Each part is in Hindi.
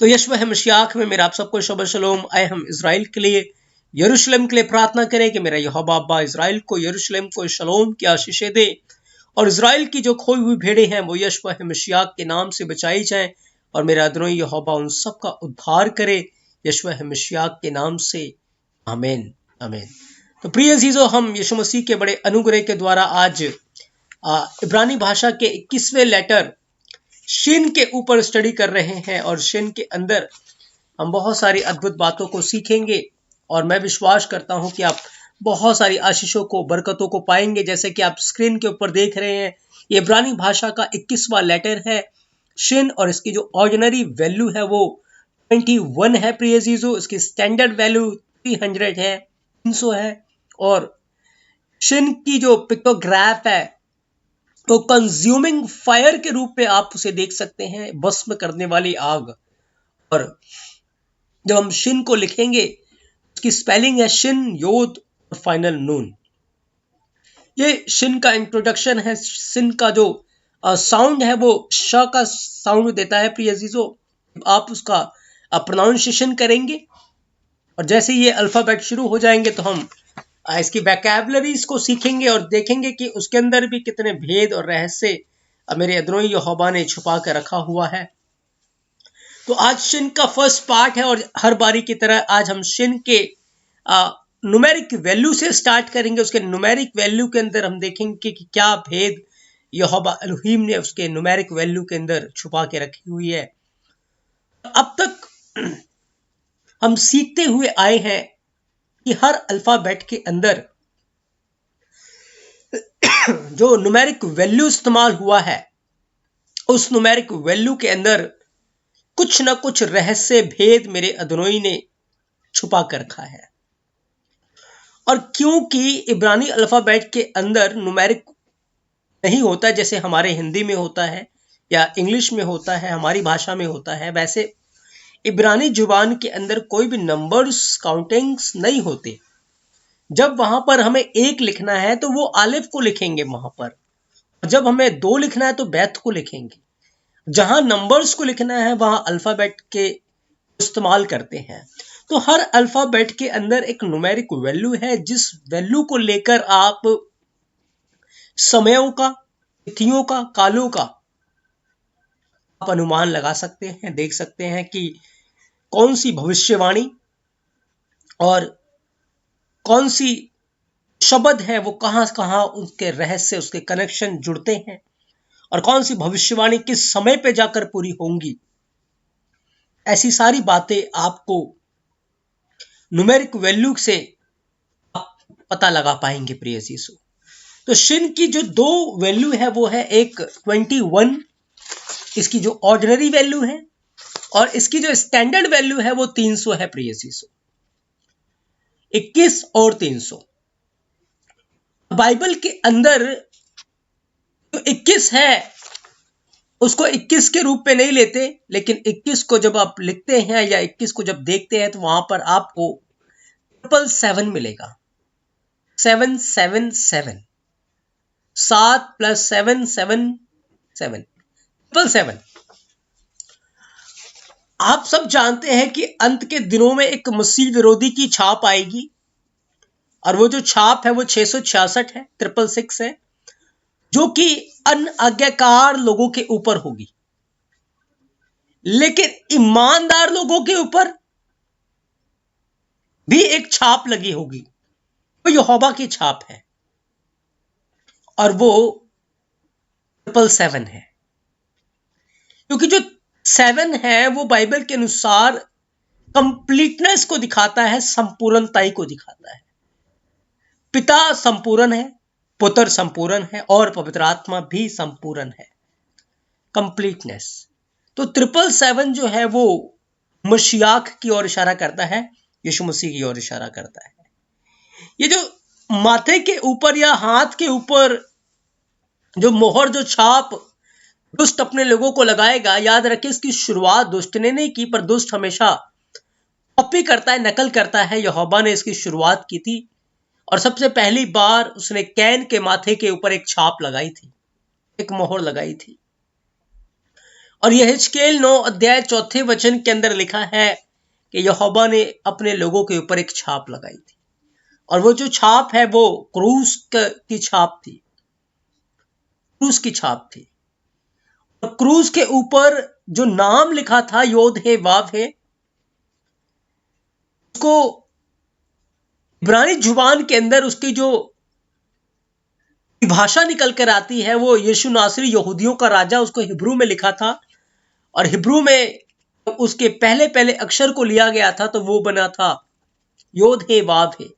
तो यशवा है मशियाक में मेरा आप सबको शब शलोम। आए हम इज़राइल के लिए, यरूशलेम के लिए प्रार्थना करें कि मेरा यहोवा अब्बा इज़राइल को, यरूशलेम को शलोम की आशीषें दे और इज़राइल की जो खोई हुई भेड़ें हैं वो यशवा है मशियाक के नाम से बचाई जाएं और मेरा अदनोई यहोवा उन सब का उद्धार करे यशवा है मशियाक के नाम से। आमीन आमीन। तो प्रिय अजीजों, हम यीशु मसीह के बड़े अनुग्रह के द्वारा आज इब्रानी भाषा के 21वें लेटर शिन के ऊपर स्टडी कर रहे हैं और शिन के अंदर हम बहुत सारी अद्भुत बातों को सीखेंगे और मैं विश्वास करता हूं कि आप बहुत सारी आशीषों को, बरकतों को पाएंगे। जैसे कि आप स्क्रीन के ऊपर देख रहे हैं, ये इब्रानी भाषा का 21वां लेटर है शिन और इसकी जो ऑर्डिनरी वैल्यू है वो 21 है प्रिय अजीजों। इसकी स्टैंडर्ड वैल्यू 300 है, 300 है। और शिन की जो पिक्टोग्राफ है तो कंज्यूमिंग फायर के रूप में आप उसे देख सकते हैं, भस्म करने वाली आग। और जब हम शिन को लिखेंगे उसकी स्पेलिंग है शिन योद और फाइनल नून। ये शिन का इंट्रोडक्शन है। शिन का जो साउंड है वो श का साउंड देता है प्रिय अजीजों। आप उसका प्रोनाउंसिएशन करेंगे और जैसे ये अल्फाबेट शुरू हो जाएंगे तो हम इसकी वोकैबुलरीज को सीखेंगे और देखेंगे कि उसके अंदर भी कितने भेद और रहस्य मेरे अदनोई यहोवा ने छुपा कर रखा हुआ है। तो आज शिन का फर्स्ट पार्ट है और हर बारी की तरह आज हम शिन के न्यूमेरिक वैल्यू से स्टार्ट करेंगे। उसके न्यूमेरिक वैल्यू के अंदर हम देखेंगे कि क्या भेद यहोवा एलोहीम ने उसके न्यूमेरिक वैल्यू के अंदर छुपा के रखी हुई है। अब तक हम सीखते हुए आए हैं कि हर अल्फाबेट के अंदर जो न्यूमेरिक वैल्यू इस्तेमाल हुआ है उस न्यूमेरिक वैल्यू के अंदर कुछ ना कुछ रहस्य भेद मेरे अदनोई ने छुपा कर रखा है। और क्योंकि इब्रानी अल्फाबेट के अंदर न्यूमेरिक नहीं होता जैसे हमारे हिंदी में होता है या इंग्लिश में होता है, हमारी भाषा में होता है, वैसे इब्रानी जुबान के अंदर कोई भी नंबर्स, काउंटिंग्स नहीं होते। जब वहां पर हमें एक लिखना है तो वो आलिफ को लिखेंगे वहां पर, जब हमें 2 लिखना है तो बैथ को लिखेंगे। जहां नंबर्स को लिखना है वहां अल्फाबेट के इस्तेमाल करते हैं। तो हर अल्फाबेट के अंदर एक न्यूमेरिक वैल्यू है जिस वैल्यू को लेकर आप समयों का, तिथियों का, कालों का आप अनुमान लगा सकते हैं, देख सकते हैं कि कौन सी भविष्यवाणी और कौन सी शब्द है वो कहां कहां उसके रहस्य, उसके कनेक्शन जुड़ते हैं और कौन सी भविष्यवाणी किस समय पे जाकर पूरी होंगी। ऐसी सारी बातें आपको न्यूमेरिक वैल्यू से आप पता लगा पाएंगे प्रिय अजीजों। तो शिन की जो 2 वैल्यू है वो है एक 21, इसकी जो ऑर्डिनरी वैल्यू है, और इसकी जो स्टैंडर्ड वैल्यू है वो 300 है प्रिय अजीजों। 21 और 300 बाइबल के अंदर जो 21 है उसको 21 के रूप में नहीं लेते, लेकिन 21 को जब आप लिखते हैं या 21 को जब देखते हैं तो वहां पर आपको 777 मिलेगा। 777, 7 + 7 7 7 777। आप सब जानते हैं कि अंत के दिनों में एक मसीह विरोधी की छाप आएगी और वो जो छाप है वो 666 है, 666 है, जो कि अनाज्ञाकार लोगों के ऊपर होगी। लेकिन ईमानदार लोगों के ऊपर भी एक छाप लगी होगी, वो यहोवा की छाप है और वो 777 है। क्योंकि जो 7 है वो बाइबल के अनुसार कंप्लीटनेस को दिखाता है, संपूर्णताई को दिखाता है। पिता संपूर्ण है, पुत्र संपूर्ण है और पवित्र आत्मा भी संपूर्ण है, कंप्लीटनेस। तो 777 जो है वो मशियाक की ओर इशारा करता है, यीशु मसीह की ओर इशारा करता है। ये जो माथे के ऊपर या हाथ के ऊपर जो मोहर, जो छाप दुष्ट अपने लोगों को लगाएगा, याद रखिए इसकी शुरुआत दुष्ट ने नहीं की, पर दुष्ट हमेशा कॉपी करता है, नकल करता है। यहोवा ने इसकी शुरुआत की थी और सबसे पहली बार उसने कैन के माथे के ऊपर एक छाप लगाई थी, एक मोहर लगाई थी। और यहेजकेल 9 अध्याय 4 वचन के अंदर लिखा है कि यहोवा ने अपने लोगों के ऊपर एक छाप लगाई थी, और वो जो छाप है वो क्रूस की छाप थी। क्रूस की छाप थी, और क्रूस के ऊपर जो नाम लिखा था योद हे वाव है, उसको इब्रानी जुबान के अंदर उसकी जो भाषा निकल कर आती है वो यीशु नासरी यहूदियों का राजा, उसको हिब्रू में लिखा था, और हिब्रू में उसके पहले पहले अक्षर को लिया गया था तो वो बना था योद हे वाव है।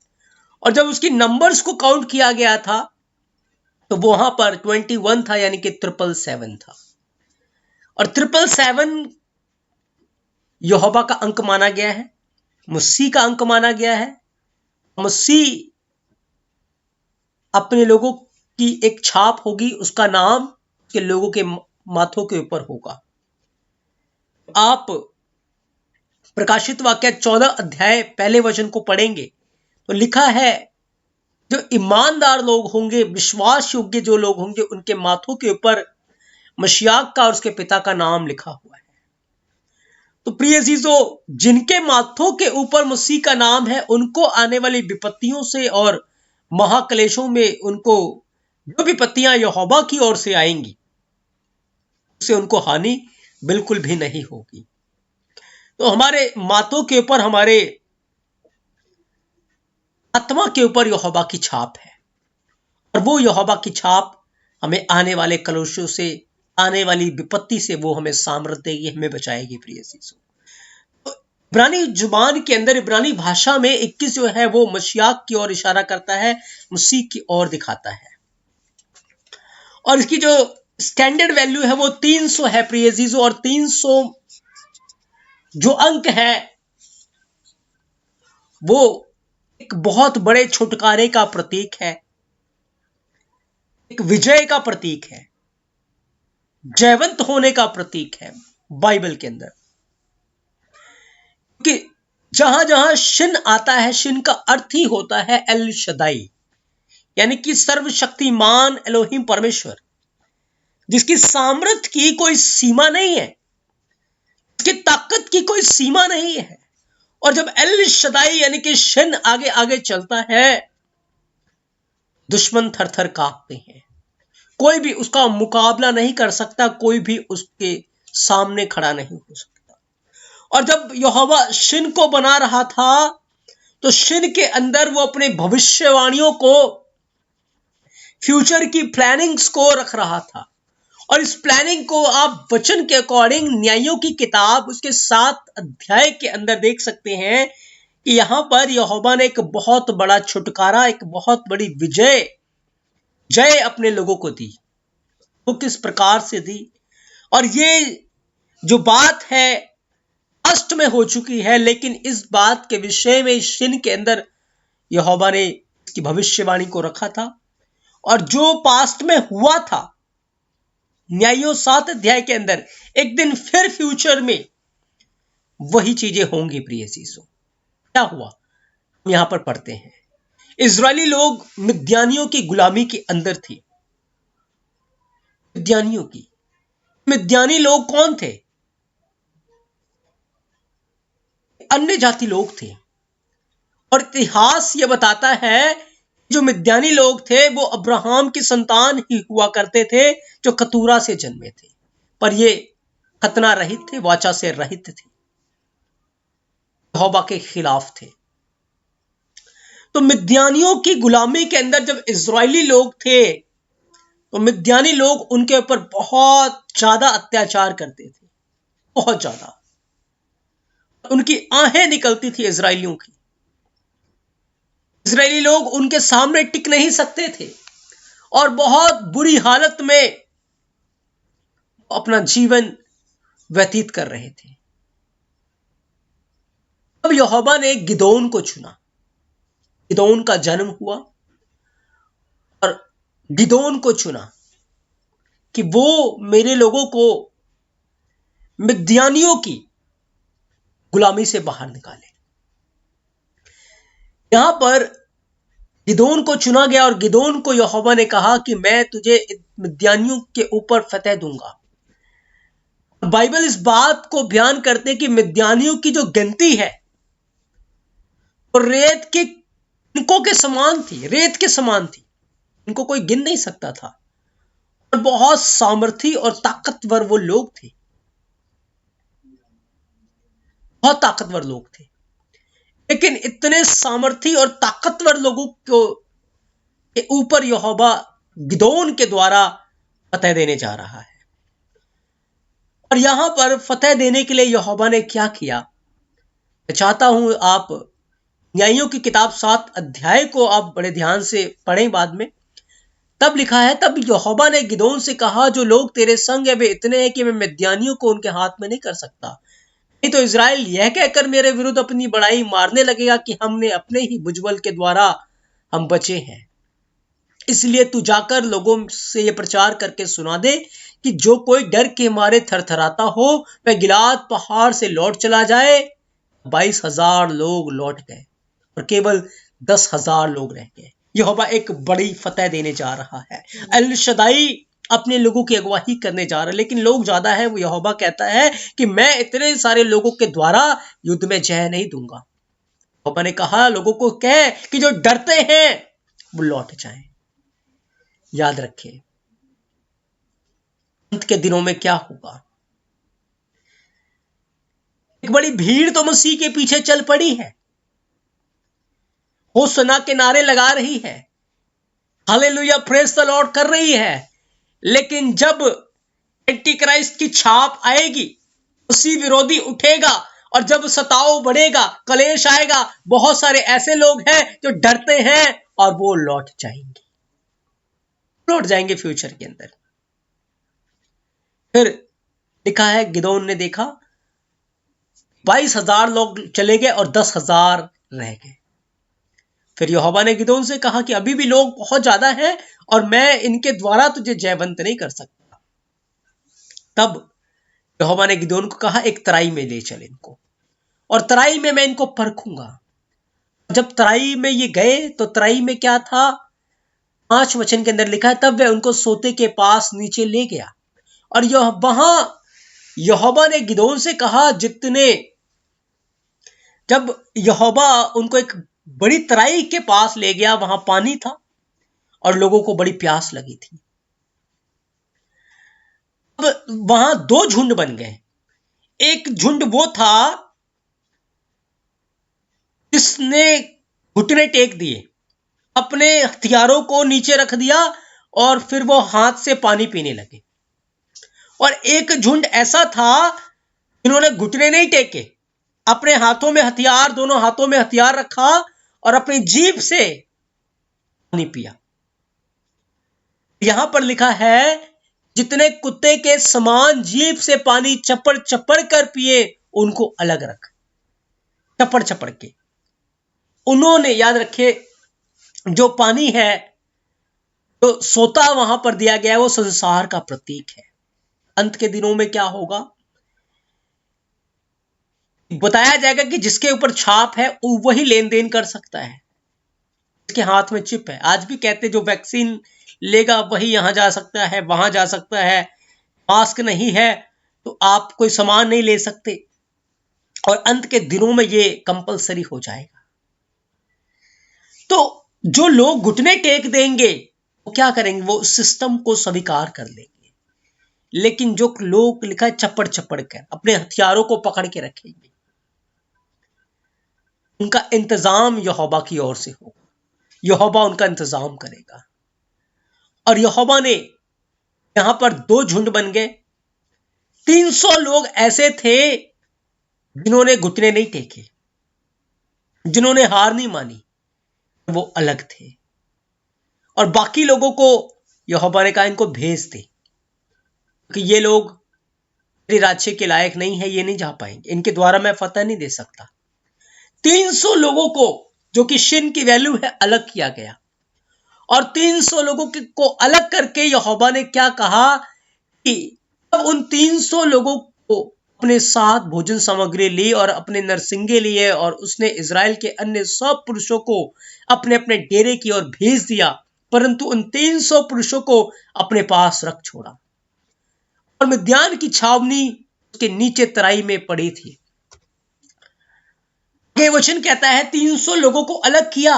और जब उसकी नंबर्स को काउंट किया गया था तो वहां पर 21 था, यानी कि 777 था, और 777 यहोवा का अंक माना गया है, मसीह का अंक माना गया है। मसीह अपने लोगों की एक छाप होगी, उसका नाम के लोगों के माथों के ऊपर होगा। आप प्रकाशित वाक्य 14 अध्याय पहले वचन को पढ़ेंगे तो लिखा है जो ईमानदार लोग होंगे, विश्वास योग्य जो लोग होंगे, उनके माथों के ऊपर मशियाक का और उसके पिता का नाम लिखा हुआ है। तो प्रिय अजीजों, जिनके माथों के ऊपर मसीह का नाम है, उनको आने वाली विपत्तियों से और महाक्लेशों में उनको जो विपत्तियां यहोवा की ओर से आएंगी उससे उनको हानि बिल्कुल भी नहीं होगी। तो हमारे माथों के ऊपर, हमारे आत्मा के ऊपर यहोवा की छाप है, और वो यहोवा की छाप हमें आने वाले कलुषों से, आने वाली विपत्ति से वो हमें सामर्थ देगी, हमें बचाएगी। प्रिय अजीजों, तो इब्रानी जुबान के अंदर, इब्रानी भाषा में 21 जो है वो मशियाक की ओर इशारा करता है, मसीह की ओर दिखाता है, और इसकी जो स्टैंडर्ड वैल्यू है वो 300 है प्रिय अजीजों। और 300 जो अंक है वो एक बहुत बड़े छुटकारे का प्रतीक है, एक विजय का प्रतीक है, जयवंत होने का प्रतीक है बाइबल के अंदर। कि जहां जहां शिन आता है, शिन का अर्थ ही होता है एल शदाई, यानी कि सर्वशक्तिमान एलोहिम परमेश्वर, जिसकी सामर्थ की कोई सीमा नहीं है, जिसकी ताकत की कोई सीमा नहीं है। और जब एल शदाई यानी कि शिन आगे आगे चलता है, दुश्मन थर थर कांपते हैं, कोई भी उसका मुकाबला नहीं कर सकता, कोई भी उसके सामने खड़ा नहीं हो सकता। और जब यहोवा शिन को बना रहा था तो शिन के अंदर वो अपने भविष्यवाणियों को, फ्यूचर की प्लानिंग्स को रख रहा था, और इस प्लानिंग को आप वचन के अकॉर्डिंग न्यायों की किताब उसके 7 अध्याय के अंदर देख सकते हैं कि यहां पर यहोवा ने एक बहुत बड़ा छुटकारा, एक बहुत बड़ी जय अपने लोगों को दी। वो किस प्रकार से दी, और ये जो बात है अष्ट में हो चुकी है, लेकिन इस बात के विषय में शिन के अंदर यहोवा ने इसकी भविष्यवाणी को रखा था, और जो पास्ट में हुआ था न्यायों 7 अध्याय के अंदर, एक दिन फिर फ्यूचर में वही चीजें होंगी। प्रिय चीजों, क्या हुआ हम यहां पर पढ़ते हैं। इजरायली लोग मिद्यानियों की गुलामी के अंदर थे। मिद्यानी लोग कौन थे? अन्य जाति लोग थे, और इतिहास यह बताता है जो मिद्यानी लोग थे वो अब्राहम की संतान ही हुआ करते थे, जो कतूरा से जन्मे थे, पर ये खतना रहित थे, वाचा से रहित थे, यहोवा के खिलाफ थे। तो मिद्यानियों की गुलामी के अंदर जब इजरायली लोग थे तो मिद्यानी लोग उनके ऊपर बहुत ज्यादा अत्याचार करते थे, बहुत ज्यादा। उनकी आहें निकलती थी इजरायलियों की। इजरायली लोग उनके सामने टिक नहीं सकते थे, और बहुत बुरी हालत में अपना जीवन व्यतीत कर रहे थे। अब यहोवा ने गिदोन को चुना, गिदोन का जन्म हुआ, और गिदोन को चुना कि वो मेरे लोगों को मिद्यानियों की गुलामी से बाहर निकाले। यहां पर गिदोन को चुना गया, और गिदोन को यहोवा ने कहा कि मैं तुझे मिद्यानियों के ऊपर फतेह दूंगा, बाइबल इस बात को बयान करते हैं कि मिद्यानियों की जो गिनती है वो रेत के इनको के समान थी, रेत के समान थी। इनको कोई गिन नहीं सकता था। और बहुत सामर्थी और ताकतवर वो लोग थे, बहुत ताकतवर लोग थे। लेकिन इतने सामर्थी और ताकतवर लोगों को के ऊपर यहोवा गिदोन के द्वारा फतह देने जा रहा है। और यहां पर फतह देने के लिए यहोवा ने क्या किया, मैं चाहता हूं आप न्यायियों की किताब 7 अध्याय को आप बड़े ध्यान से पढ़ें बाद में। तब लिखा है, तब यहोवा ने गिदोन से कहा, जो लोग तेरे संग है वे इतने हैं कि मैं मिद्यानियों को उनके हाथ में नहीं कर सकता। नहीं तो इजराइल यह कहकर मेरे विरुद्ध अपनी बड़ाई मारने लगेगा कि हमने अपने ही भुजबल के द्वारा हम बचे हैं। इसलिए तू जाकर लोगों से यह प्रचार करके सुना दे कि जो कोई डर के मारे थरथराता हो वह गिलाद पहाड़ से लौट चला जाए। 22,000 लोग लौट गए और केवल 10,000 लोग रह गए। यहोवा एक बड़ी फतह देने जा रहा है। अल शदाई अपने लोगों की अगुवाई करने जा रहा है, लेकिन लोग ज्यादा है। वो यहोवा कहता है कि मैं इतने सारे लोगों के द्वारा युद्ध में जय नहीं दूंगा। यहोवा ने कहा लोगों को कह कि जो डरते हैं वो लौट जाएं। याद रखिए अंत के दिनों में क्या होगा। एक बड़ी भीड़ तो मसीह के पीछे चल पड़ी है, होसना के नारे लगा रही है, हालेलुया प्रेज द लॉर्ड कर रही है। लेकिन जब एंटी क्राइस्ट की छाप आएगी, मसीह विरोधी उठेगा और जब सताव बढ़ेगा, कलेश आएगा, बहुत सारे ऐसे लोग हैं जो डरते हैं और वो लौट जाएंगे फ्यूचर के अंदर। फिर लिखा है गिदोन ने देखा 22,000 लोग चले गए और 10,000 रह गए। फिर यहोवा ने गिदोन से कहा कि अभी भी लोग बहुत ज्यादा हैं और मैं इनके द्वारा तुझे जयवंत नहीं कर सकता। तब यहोवा ने गिदोन को कहा एक तराई में ले चल इनको, और तराई में मैं इनको परखूंगा। जब तराई में ये गए तो तराई में क्या था, 5 वचन के अंदर लिखा है, तब वह उनको सोते के पास नीचे ले गया और वहां यहोवा ने गिदोन से कहा जब यहोवा उनको एक बड़ी तराई के पास ले गया, वहां पानी था और लोगों को बड़ी प्यास लगी थी। अब वहां 2 झुंड बन गए। एक झुंड वो था जिसने घुटने टेक दिए, अपने हथियारों को नीचे रख दिया और फिर वो हाथ से पानी पीने लगे। और एक झुंड ऐसा था जिन्होंने घुटने नहीं टेके, अपने हाथों में हथियार, दोनों हाथों में हथियार रखा और अपनी जीभ से पानी पिया। यहां पर लिखा है जितने कुत्ते के समान जीभ से पानी चपड़ चपड़ कर पिए उनको अलग रख। चपड़ चपड़ के उन्होंने, याद रखे जो पानी है तो सोता वहां पर दिया गया है वो संसार का प्रतीक है। अंत के दिनों में क्या होगा बताया जाएगा कि जिसके ऊपर छाप है वही लेन देन कर सकता है, इसके हाथ में चिप है। आज भी कहते जो वैक्सीन लेगा वही यहां जा सकता है, वहां जा सकता है, मास्क नहीं है तो आप कोई सामान नहीं ले सकते। और अंत के दिनों में ये कंपलसरी हो जाएगा। तो जो लोग घुटने टेक देंगे वो क्या करेंगे, वो सिस्टम को स्वीकार कर लेंगे। लेकिन जो लोग लिखा है चपड़ चपड़ कर अपने हथियारों को पकड़ के रखेंगे, उनका इंतजाम यहोवा की ओर से होगा। यहोवा उनका इंतजाम करेगा। और यहोवा ने यहां पर 2 झुंड बन गए। 300 लोग ऐसे थे जिन्होंने घुटने नहीं टेके, जिन्होंने हार नहीं मानी, वो अलग थे। और बाकी लोगों को यहोवा ने कहा इनको भेज दे कि ये लोग मेरे राज्य के लायक नहीं है, ये नहीं जा पाएंगे, इनके द्वारा मैं फतह नहीं दे सकता। 300 लोगों को जो कि शिन की वैल्यू है अलग किया गया। और 300 लोगों को अलग करके यहोवा ने क्या कहा कि अब उन 300 लोगों को अपने साथ भोजन सामग्री ली और अपने नरसिंगे लिए और उसने इजराइल के अन्य सब पुरुषों को अपने अपने डेरे की ओर भेज दिया, परंतु उन 300 पुरुषों को अपने पास रख छोड़ा। और मिद्यान की छावनी उसके नीचे तराई में पड़ी थी। ये वचन कहता है 300 लोगों को अलग किया,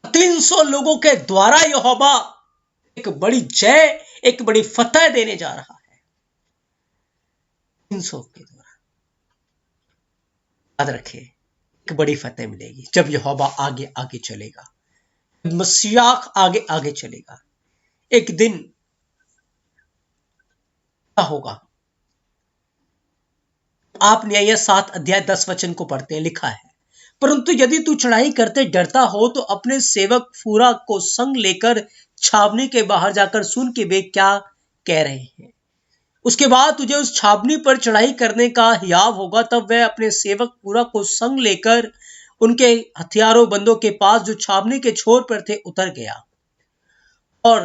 300 लोगों के द्वारा यहोवा एक बड़ी जय, एक बड़ी फतह देने जा रहा है। 300 के द्वारा, याद रखिए, एक बड़ी फतह मिलेगी जब यहोवा आगे आगे चलेगा, मसीह आगे आगे चलेगा। एक दिन क्या होगा? आप न्याय 7 अध्याय 10 वचन को पढ़ते हैं, लिखा है, परंतु यदि तू चढ़ाई करते डरता हो तो अपने सेवक फूरा को संग लेकर छावनी के बाहर जाकर सुन कि वे क्या कह रहे हैं। उसके बाद तुझे उस छावनी पर चढ़ाई करने का हियाव होगा। तब वह अपने सेवक फूरा को संग लेकर उनके हथियारों बंदों के पास जो छावनी के छोर पर थे उतर गया, और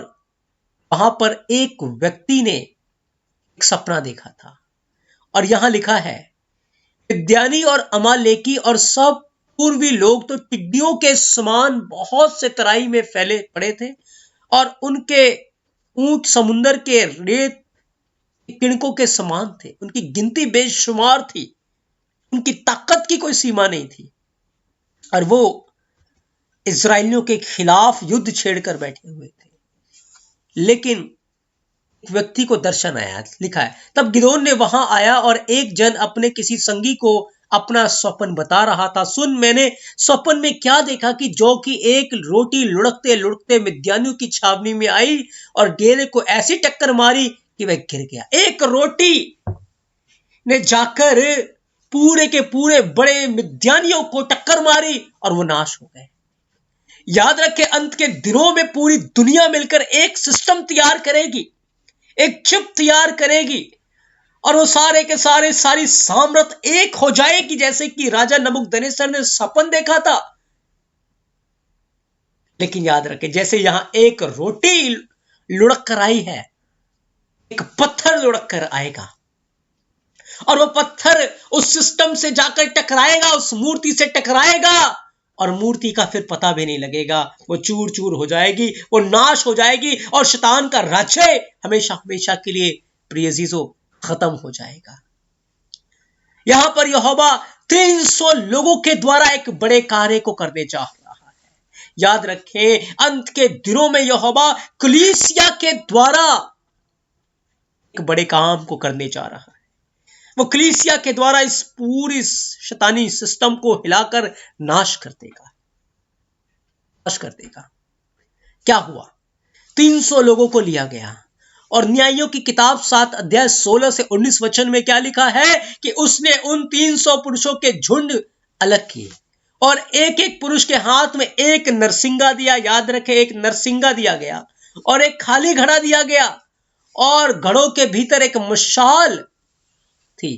वहां पर एक व्यक्ति ने एक सपना देखा था, और यहां लिखा है, विद्यानी और अमालेकी और सब पूर्वी लोग तो टिड्डियों के समान बहुत से तराई में फैले पड़े थे, और उनके ऊंट समुन्दर के रेत किणकों के समान थे। उनकी गिनती बेशुमार थी, उनकी ताकत की कोई सीमा नहीं थी, और वो इजराइलियों के खिलाफ युद्ध छेड़कर बैठे हुए थे। लेकिन व्यक्ति को दर्शन आया, लिखा है, तब गिदोन ने वहां आया और एक जन अपने किसी संगी को अपना स्वप्न बता रहा था। सुन, मैंने स्वप्न में क्या देखा कि जो कि एक रोटी लुढ़कते लुढ़कते मिद्यानियों की छावनी में आई और डेरे को ऐसी टक्कर मारी कि वह गिर गया। एक रोटी ने जाकर पूरे के पूरे बड़े मिद्यानियों को टक्कर मारी और वो नाश हो गए। याद रखें, अंत के दिनों में पूरी दुनिया मिलकर एक सिस्टम तैयार करेगी, एक चिप तैयार करेगी, और वो सारे के सारे सारी साम्राज्य एक हो जाएगी, जैसे कि राजा नबूकदनेस्सर ने सपन देखा था। लेकिन याद रखें, जैसे यहां एक रोटी लुढ़क कर आई है, एक पत्थर लुढ़क कर आएगा, और वो पत्थर उस सिस्टम से जाकर टकराएगा, उस मूर्ति से टकराएगा, और मूर्ति का फिर पता भी नहीं लगेगा। वो चूर चूर हो जाएगी, वो नाश हो जाएगी, और शैतान का राज्य हमेशा हमेशा के लिए प्रिय अजीजों खत्म हो जाएगा। यहां पर यहोवा 300 लोगों के द्वारा एक बड़े कार्य को करने जा रहा है। याद रखें, अंत के दिनों में यहोवा कलीसिया के द्वारा एक बड़े काम को करने जा रहा है। वो कलीसिया के द्वारा इस पूरी शैतानी सिस्टम को हिलाकर नाश कर देगा, नाश कर देगा। क्या हुआ? 300 लोगों को लिया गया, और न्यायों की किताब 7 अध्याय 16 से 19 वचन में क्या लिखा है कि उसने उन 300 पुरुषों के झुंड अलग किए, और एक एक पुरुष के हाथ में एक नरसिंगा दिया। याद रखें, एक नरसिंगा दिया गया, और एक खाली घड़ा दिया गया, और घड़ों के भीतर एक मशाल थी।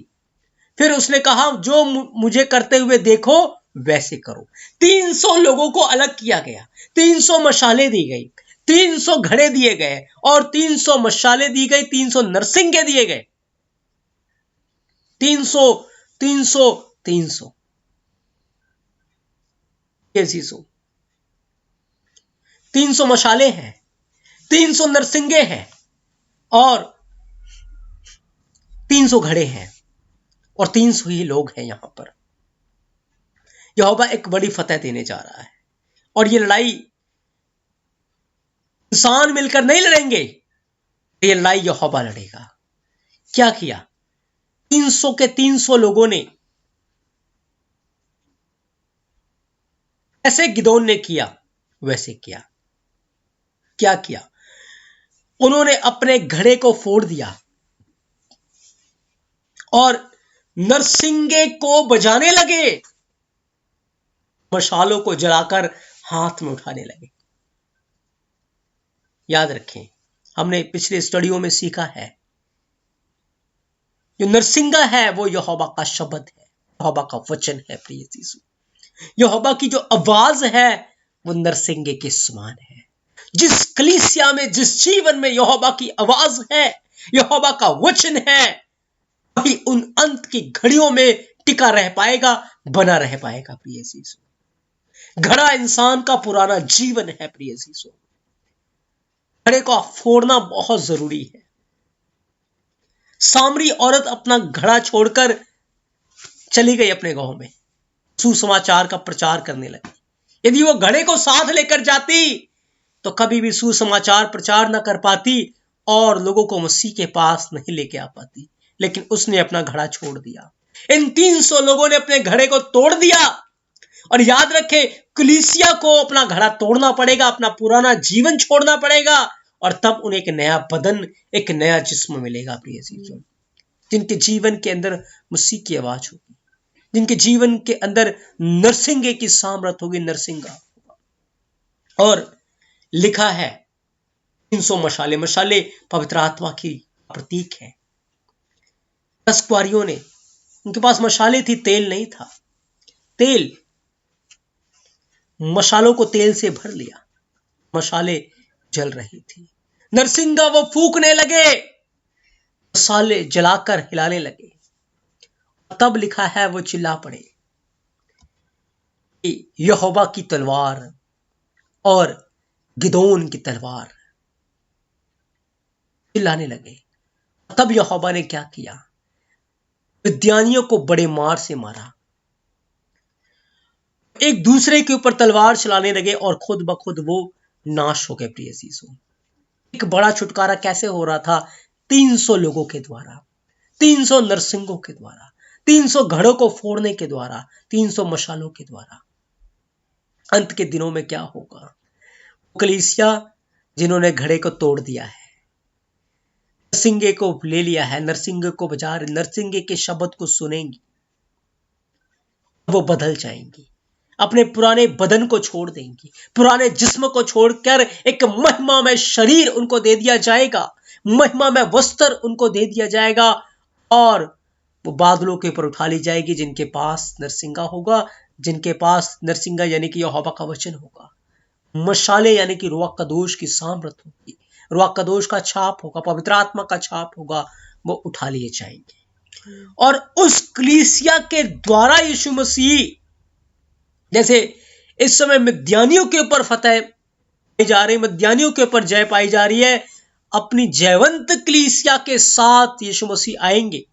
फिर उसने कहा, जो मुझे करते हुए देखो वैसे करो। 300 लोगों को अलग किया गया, 300 मशालें दी गई, 300 घड़े दिए गए, और 300 मशालें दी गई, 300 नरसिंगे दिए गए। 300 300 300 300 मशालें हैं, 300 नरसिंगे हैं, और 300 घड़े हैं, और 300 ही लोग हैं। यहां पर यहोवा एक बड़ी फतह देने जा रहा है, और ये लड़ाई इंसान मिलकर नहीं लड़ेंगे, ये लड़ाई यहोवा लड़ेगा। क्या किया? 300 के 300 लोगों ने, ऐसे गिदोन ने किया वैसे किया। क्या किया? उन्होंने अपने घड़े को फोड़ दिया, और नरसिंगे को बजाने लगे, मशालों को जलाकर हाथ में उठाने लगे। याद रखें, हमने पिछले स्टडियों में सीखा है, जो नरसिंगा है वो यहोवा का शब्द है, यहोवा का वचन है। प्रिय यीशु, यहोवा की जो आवाज है वो नरसिंगे के समान है। जिस कलीसिया में, जिस जीवन में यहोवा की आवाज है, यहोवा का वचन है, वही उन अंत की घड़ियों में टिका रह पाएगा, बना रह पाएगा। प्रिय यीशु, घड़ा इंसान का पुराना जीवन है। प्रिय यीशु, घड़े को फोड़ना बहुत जरूरी है। सामरी औरत अपना घड़ा छोड़कर चली गई अपने गांव में, सुसमाचार का प्रचार करने लगी। यदि वो घड़े को साथ लेकर जाती तो कभी भी सुसमाचार प्रचार न कर पाती और लोगों को मसीह के पास नहीं लेके आ पाती, लेकिन उसने अपना घड़ा छोड़ दिया। इन 300 लोगों ने अपने घड़े को तोड़ दिया। और याद रखे, कलीसिया को अपना घड़ा तोड़ना पड़ेगा, अपना पुराना जीवन छोड़ना पड़ेगा, और तब उन्हें एक नया बदन, एक नया जिस्म मिलेगा। प्रिय जीवन, जिनके जीवन के अंदर मसीह की आवाज होगी, जिनके जीवन के अंदर नरसिंगे की सामर्थ होगी, नरसिंगा होगा। और लिखा है 300 मशाले, मशाले पवित्र आत्मा की प्रतीक है। 10 कुआरियों ने, उनके पास मशाले थी, तेल नहीं था। तेल, मशालों को तेल से भर लिया, मशाले जल रही थी। नरसिंगा वो फूकने लगे, मशाले जलाकर हिलाने लगे। तब लिखा है वो चिल्ला पड़े, यहोवा की तलवार और गिदोन की तलवार, चिल्लाने लगे। तब यहोवा ने क्या किया? विद्यानियों को बड़े मार से मारा, एक दूसरे के ऊपर तलवार चलाने लगे और खुद ब खुद वो नाश हो गए। प्रिय यीशु, एक बड़ा छुटकारा कैसे हो रहा था? 300 लोगों के द्वारा, 300 नरसिंगों के द्वारा, 300 घड़ों को फोड़ने के द्वारा, 300 मशालों के द्वारा। अंत के दिनों में क्या होगा? कलीसिया जिन्होंने घड़े को तोड़ दिया है, नरसिंगे को ले लिया है, नरसिंगे को बजा रहे, नरसिंगे के शब्द को सुनेंगी, वो बदल जाएंगी, अपने पुराने बदन को छोड़ देंगी, पुराने जिस्म को छोड़कर एक महिमा में शरीर उनको दे दिया जाएगा, महिमा में वस्त्र उनको दे दिया जाएगा, और वो बादलों के ऊपर उठा ली जाएगी। जिनके पास नरसिंगा होगा, जिनके पास नरसिंगा यानी कि यहोवा का वचन होगा, मशाले यानी कि रूह कदोश की सामर्थ होगी, रूह कदोश का छाप होगा, पवित्र आत्मा का छाप होगा, वो उठा लिए जाएंगे। और उस कलीसिया के द्वारा यीशु मसीह, जैसे इस समय मिद्यानियों के ऊपर फतेह पाई जा रही, मिद्यानियों के ऊपर जय पाई जा रही है, अपनी जयवंत कलीसिया के साथ यीशु मसीह आएंगे।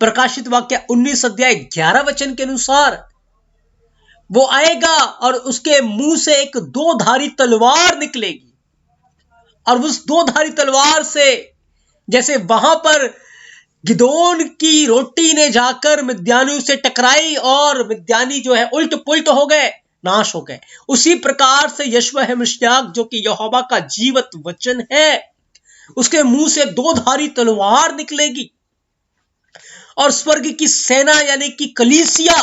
प्रकाशित वाक्य 19 अध्याय 11 वचन के अनुसार वो आएगा और उसके मुंह से एक 2-धारी तलवार निकलेगी, और उस 2-धारी तलवार से, जैसे वहां पर गिदोन की रोटी ने जाकर मिद्यानियों से टकराई और मिद्यानी जो है उल्ट पुल्ट हो गए, नाश हो गए, उसी प्रकार से यशवा है मसीह जो कि यहोवा का जीवत वचन है, उसके मुंह से 2-धारी तलवार निकलेगी, और स्वर्ग की सेना यानी कि कलीसिया,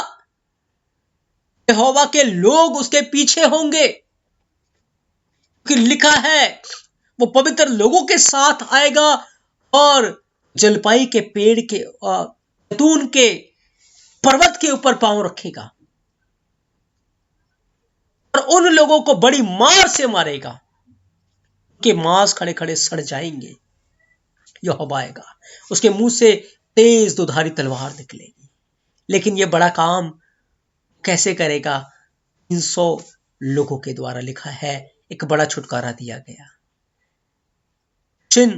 यहोवा के लोग उसके पीछे होंगे, कि लिखा है वो पवित्र लोगों के साथ आएगा और जलपाई के पेड़ के जैतून के पर्वत के ऊपर पांव रखेगा, और उन लोगों को बड़ी मार से मारेगा कि मांस खड़े खड़े सड़ जाएंगे। यहोवा आएगा, उसके मुंह से तेज 2-धारी तलवार निकलेगी। लेकिन यह बड़ा काम कैसे करेगा? 300 लोगों के द्वारा। लिखा है एक बड़ा छुटकारा दिया गया। शिन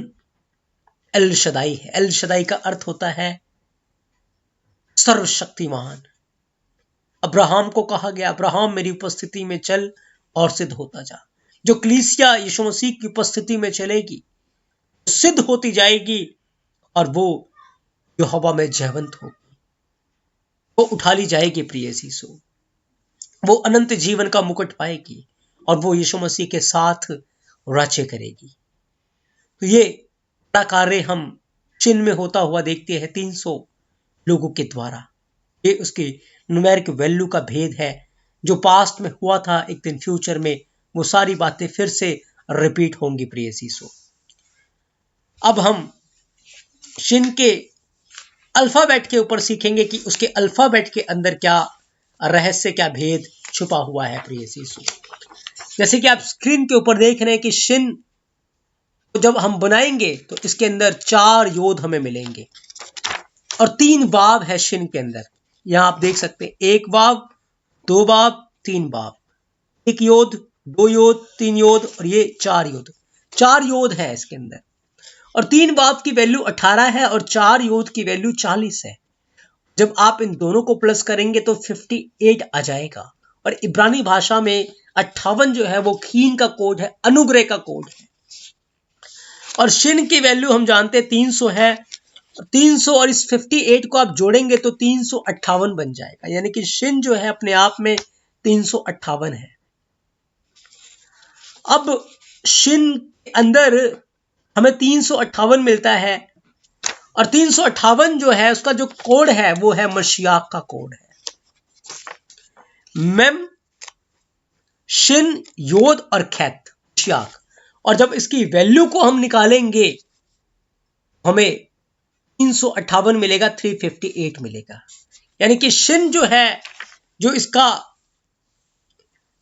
एल शदाई है। एल शदाई का अर्थ होता है सर्वशक्तिमान। अब्राहम को कहा गया, अब्राहम मेरी उपस्थिति में चल और सिद्ध होता जा। जो कलीसिया यीशु मसीह की उपस्थिति में चलेगी, सिद्ध होती जाएगी, और वो यहोवा में जयवंत होगी, वो उठा ली जाएगी। प्रिय यीशु, वो अनंत जीवन का मुकुट पाएगी, और वो यीशु मसीह के साथ राज्य करेगी। तो ये बड़ा कार्य हम चिन्ह में होता हुआ देखते हैं 300 लोगों के द्वारा। ये उसकी न्यूमेरिक वैल्यू का भेद है, जो पास्ट में हुआ था, एक दिन फ्यूचर में वो सारी बातें फिर से रिपीट होंगी। प्रिय यीशु, अब हम शिन के अल्फाबेट के ऊपर सीखेंगे कि उसके अल्फाबेट के अंदर क्या रहस्य, क्या भेद छुपा हुआ है। प्रिय यीशु, जैसे कि आप स्क्रीन के ऊपर देख रहे हैं कि शिन को जब हम बनाएंगे तो इसके अंदर 4 योद हमें मिलेंगे, और 3 बाब है शिन के अंदर। यहां आप देख सकते हैं 1 बाब, 2 बाब, 3 बाब, 1 योद, 2 योद, 3 योद, और ये 4 योद। 4 योद है इसके अंदर। और 3 वाव की वैल्यू 18 है और 4 योद की वैल्यू 40 है। जब आप इन दोनों को प्लस करेंगे तो 58 आ जाएगा। और इब्रानी भाषा में 58 जो है वो खीन का कोड है, अनुग्रह का कोड है। और शिन की वैल्यू हम जानते हैं 300 है। 300 और इस 58 को आप जोड़ेंगे तो 358 बन जाएगा, यानी कि शिन जो है अपने आप में 358 है। अब शिन के अंदर हमें 358 मिलता है और 358 जो है उसका जो कोड है वो है मशियाक का कोड है। मेम, शिन, योद और खैत, मशियाक। और जब इसकी वैल्यू को हम निकालेंगे हमें 358 मिलेगा, 358 मिलेगा। यानी कि शिन जो है, जो इसका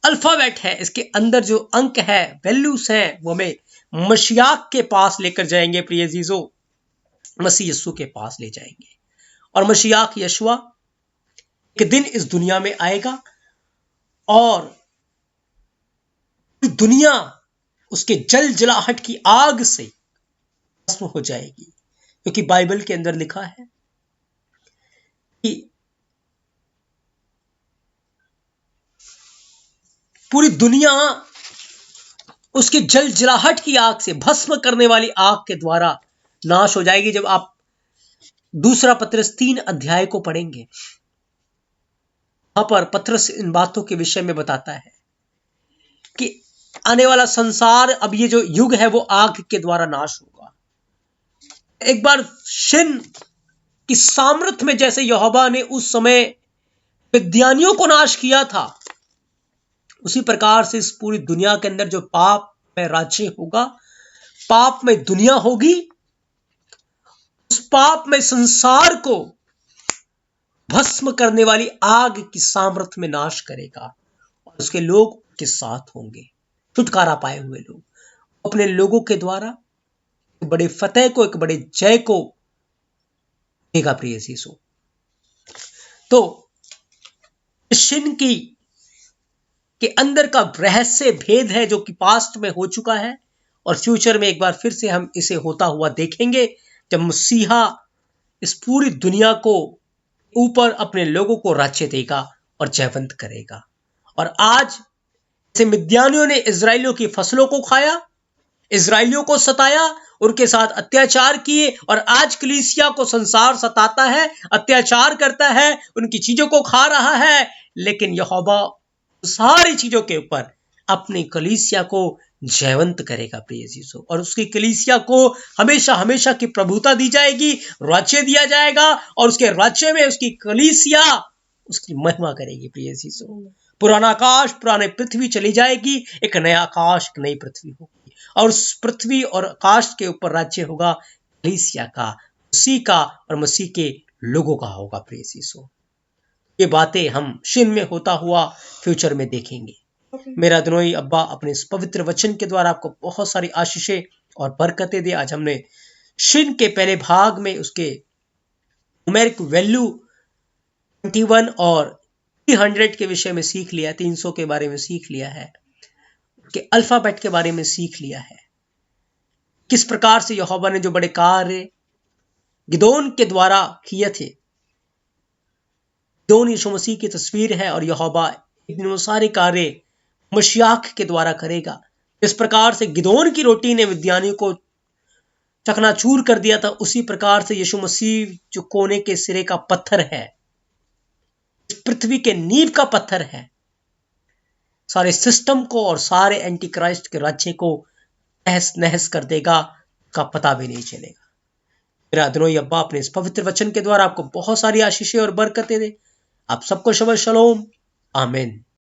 अल्फाबेट है, इसके अंदर जो अंक है, वैल्यूज हैं, वो हमें मशियाक के पास लेकर जाएंगे। प्रिय अजीजों, मसीह यीशु के पास ले जाएंगे। और मशियाक यशुआ एक दिन इस दुनिया में आएगा और दुनिया उसके जल जलाहट की आग से भस्म हो जाएगी, क्योंकि बाइबल के अंदर लिखा है कि पूरी दुनिया उसके जल जलाहट की आग से, भस्म करने वाली आग के द्वारा नाश हो जाएगी। जब आप 2 पत्रस 3 अध्याय को पढ़ेंगे, वहां पर पत्रस इन बातों के विषय में बताता है कि आने वाला संसार, अब ये जो युग है वो आग के द्वारा नाश होगा। एक बार शिन की सामर्थ में जैसे यहोवा ने उस समय विद्यानियों को नाश किया था, उसी प्रकार से इस पूरी दुनिया के अंदर जो पाप में राज्य होगा, पाप में दुनिया होगी, उस पाप में संसार को भस्म करने वाली आग की सामर्थ में नाश करेगा और उसके लोग के साथ होंगे। छुटकारा पाए हुए लोग अपने लोगों के द्वारा एक बड़े फतेह को, एक बड़े जय को देगा। प्रिय यीशु, तो शिन की के अंदर का रहस्य भेद है जो कि पास्ट में हो चुका है और फ्यूचर में एक बार फिर से हम इसे होता हुआ देखेंगे, जब मसीहा इस पूरी दुनिया को ऊपर अपने लोगों को राज्य देगा और जयवंत करेगा। और आज जैसे मिद्यानियों ने इजराइलियों की फसलों को खाया, इजराइलियों को सताया, उनके साथ अत्याचार किए, और आज कलीसिया को संसार सताता है, अत्याचार करता है, उनकी चीजों को खा रहा है, लेकिन यहोवा सारी चीजों के ऊपर अपनी कलीसिया को जयवंत करेगा। प्रिय यीशु, और उसकी कलीसिया को हमेशा हमेशा की प्रभुता दी जाएगी, राज्य दिया जाएगा, और उसके राज्य में उसकी कलीसिया उसकी महिमा करेगी। प्रिय यीशु, पुराना आकाश पुराने पृथ्वी चली जाएगी, एक नया आकाश एक नई पृथ्वी होगी, और उस पृथ्वी और आकाश के ऊपर राज्य होगा कलीसिया का, मसीह का और मसीह के लोगों का होगा। प्रिय यीशु, ये बातें हम शिन में होता हुआ फ्यूचर में देखेंगे। मेरा अदनोई अब्बा अपने इस पवित्र वचन के द्वारा आपको बहुत सारी आशीषें और बरकतें दे। आज हमने शिन के पहले भाग में उसके न्यूमेरिक वैल्यू 21 और 300 के विषय में सीख लिया, 300 के बारे में सीख लिया है, के अल्फाबेट के बारे में सीख लिया है, किस प्रकार से यहोवा ने जो बड़े कार्य गिदोन के द्वारा किए थे। गिदोन यीशु मसीह की तस्वीर है और यहोवा एक दिन वो सारे कार्य मशियाक के द्वारा करेगा। इस प्रकार से गिदोन की रोटी ने विद्यानियों को चकनाचूर कर दिया था, उसी प्रकार से यीशु मसीह जो कोने के सिरे का पत्थर है, इस पृथ्वी के नींव का पत्थर है, सारे सिस्टम को और सारे एंटी क्राइस्ट के राज्य को तहस नहस कर देगा, का पता भी नहीं चलेगा। मेरा अदनोई अब्बा अपने इस पवित्र वचन के द्वारा आपको बहुत सारी आशीषें और बरकतें दे। आप सबको शबह शलोम, आमीन।